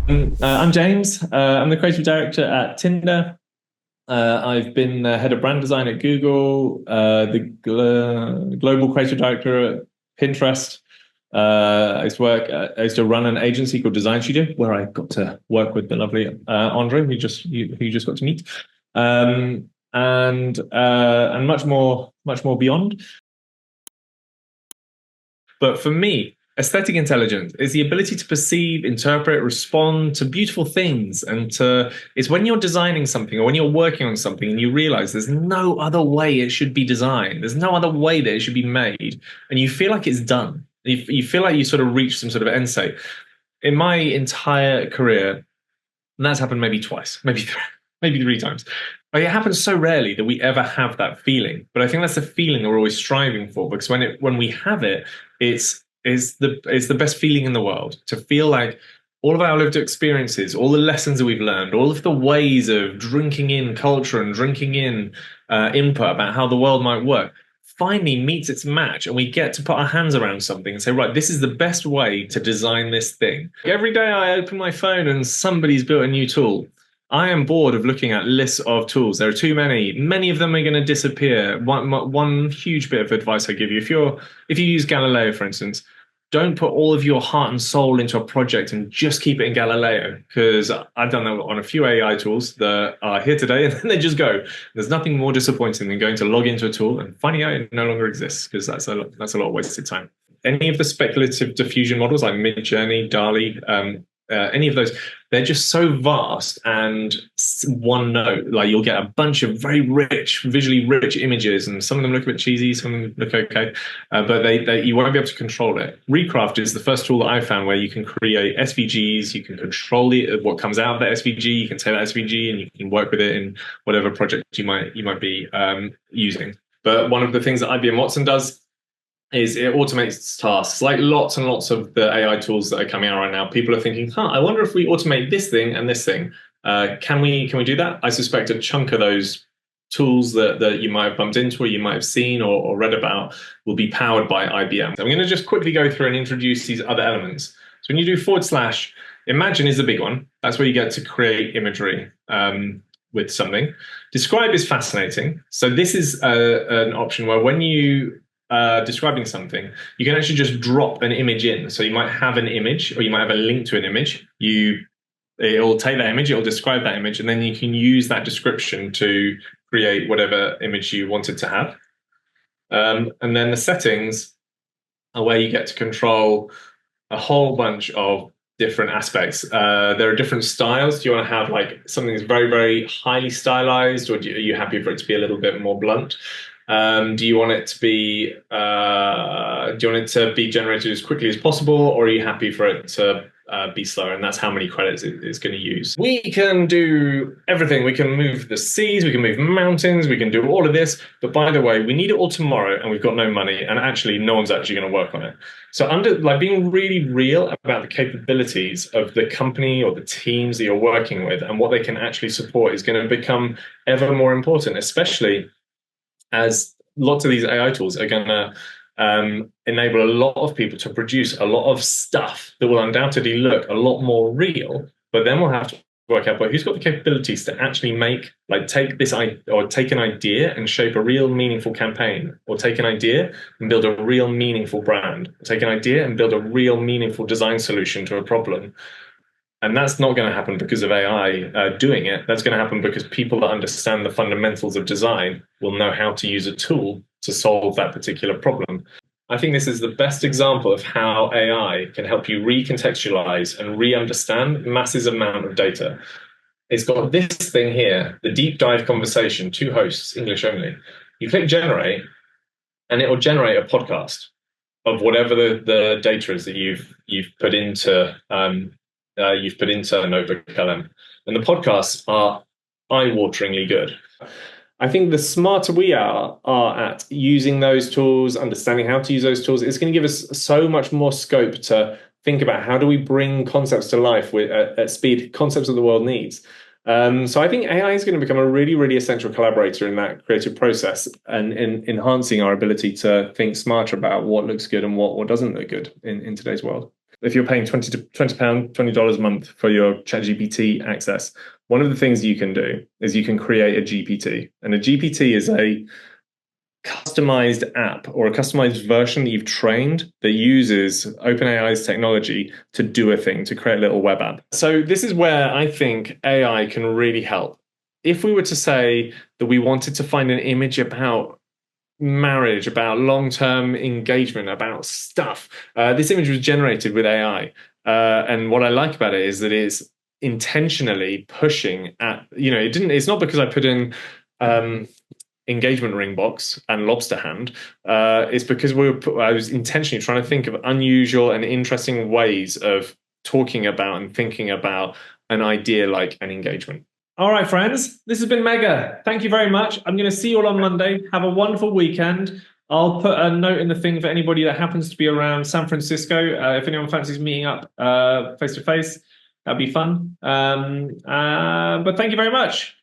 I'm James. I'm the creative director at Tinder. I've been head of brand design at Google, the global creative director at Pinterest. I used to run an agency called Design Studio, where I got to work with the lovely Andre, who you just got to meet, and much more beyond. But for me, aesthetic intelligence is the ability to perceive, interpret, respond to beautiful things. It's when you're designing something or when you're working on something and you realize there's no other way it should be designed, there's no other way that it should be made, and you feel like it's done. You feel like you sort of reached some sort of end state. In my entire career, and that's happened maybe twice, maybe three times. Like, it happens so rarely that we ever have that feeling. But I think that's the feeling that we're always striving for, because when we have it, it's the best feeling in the world to feel like all of our lived experiences, all the lessons that we've learned, all of the ways of drinking in culture and drinking in input about how the world might work, finally meets its match, and we get to put our hands around something and say, right, this is the best way to design this thing. Every day I open my phone and somebody's built a new tool. I am bored of looking at lists of tools. There are too many. Many of them are going to disappear. One huge bit of advice I give you: if you use Galileo, for instance, don't put all of your heart and soul into a project and just keep it in Galileo, because I've done that on a few AI tools that are here today and then they just go. There's nothing more disappointing than going to log into a tool and finding out it no longer exists, because that's a lot of wasted time. Any of the speculative diffusion models like Midjourney, DALL-E, any of those, they're just so vast and one note. Like, you'll get a bunch of very rich, visually rich images, and some of them look a bit cheesy, some of them look okay, but you won't be able to control it. Recraft is the first tool that I found where you can create SVGs, you can control what comes out of that SVG, you can take that SVG and you can work with it in whatever project you might be using. But one of the things that IBM Watson does is it automates tasks. Like lots and lots of the AI tools that are coming out right now, people are thinking, I wonder if we automate this thing and this thing. Can we do that? I suspect a chunk of those tools that you might have bumped into or you might have seen or read about will be powered by IBM. I'm going to just quickly go through and introduce these other elements. So when you do / imagine is the big one. That's where you get to create imagery with something. Describe is fascinating. So this is an option where when you describing something, you can actually just drop an image in. So you might have an image, or you might have a link to an image. It'll take that image, it'll describe that image, and then you can use that description to create whatever image you wanted to have. And then the settings are where you get to control a whole bunch of different aspects. There are different styles. Do you want to have like something that's very, very highly stylized, or are you happy for it to be a little bit more blunt? Do you want it to be generated as quickly as possible, or are you happy for it to be slower? And that's how many credits it's going to use. We can do everything. We can move the seas, we can move mountains, we can do all of this. But by the way, we need it all tomorrow, and we've got no money, and actually no one's actually going to work on it. So being really real about the capabilities of the company or the teams that you're working with and what they can actually support is going to become ever more important, especially as lots of these AI tools are going to enable a lot of people to produce a lot of stuff that will undoubtedly look a lot more real. But then we'll have to work out, who's got the capabilities to actually take an idea and shape a real meaningful campaign, or take an idea and build a real meaningful brand, or take an idea and build a real meaningful design solution to a problem. And that's not going to happen because of AI doing it. That's going to happen because people that understand the fundamentals of design will know how to use a tool to solve that particular problem. I think this is the best example of how AI can help you recontextualize and re-understand massive amount of data. It's got this thing here, the deep dive conversation, 2 hosts, English only. You click generate, and it will generate a podcast of whatever the data is that you've put into Notebook LM. And the podcasts are eye-wateringly good. I think the smarter we are at using those tools, understanding how to use those tools, it's going to give us so much more scope to think about how do we bring concepts to life at speed, concepts that the world needs. So I think AI is going to become a really, really essential collaborator in that creative process, and in enhancing our ability to think smarter about what looks good and what doesn't look good in today's world. If you're paying £20 $20 a month for your ChatGPT access, one of the things you can do is you can create a GPT. And a GPT is a customized app or a customized version that you've trained that uses OpenAI's technology to do a thing, to create a little web app. So this is where I think AI can really help. If we were to say that we wanted to find an image about marriage, about long-term engagement, about stuff, this image was generated with AI. And what I like about it is that it's intentionally pushing at, it's not because I put in engagement ring box and lobster hand. It's because I was intentionally trying to think of unusual and interesting ways of talking about and thinking about an idea like an engagement. All right, friends, this has been Mega. Thank you very much. I'm going to see you all on Monday. Have a wonderful weekend. I'll put a note in the thing for anybody that happens to be around San Francisco. If anyone fancies meeting up face to face, that'd be fun. But thank you very much.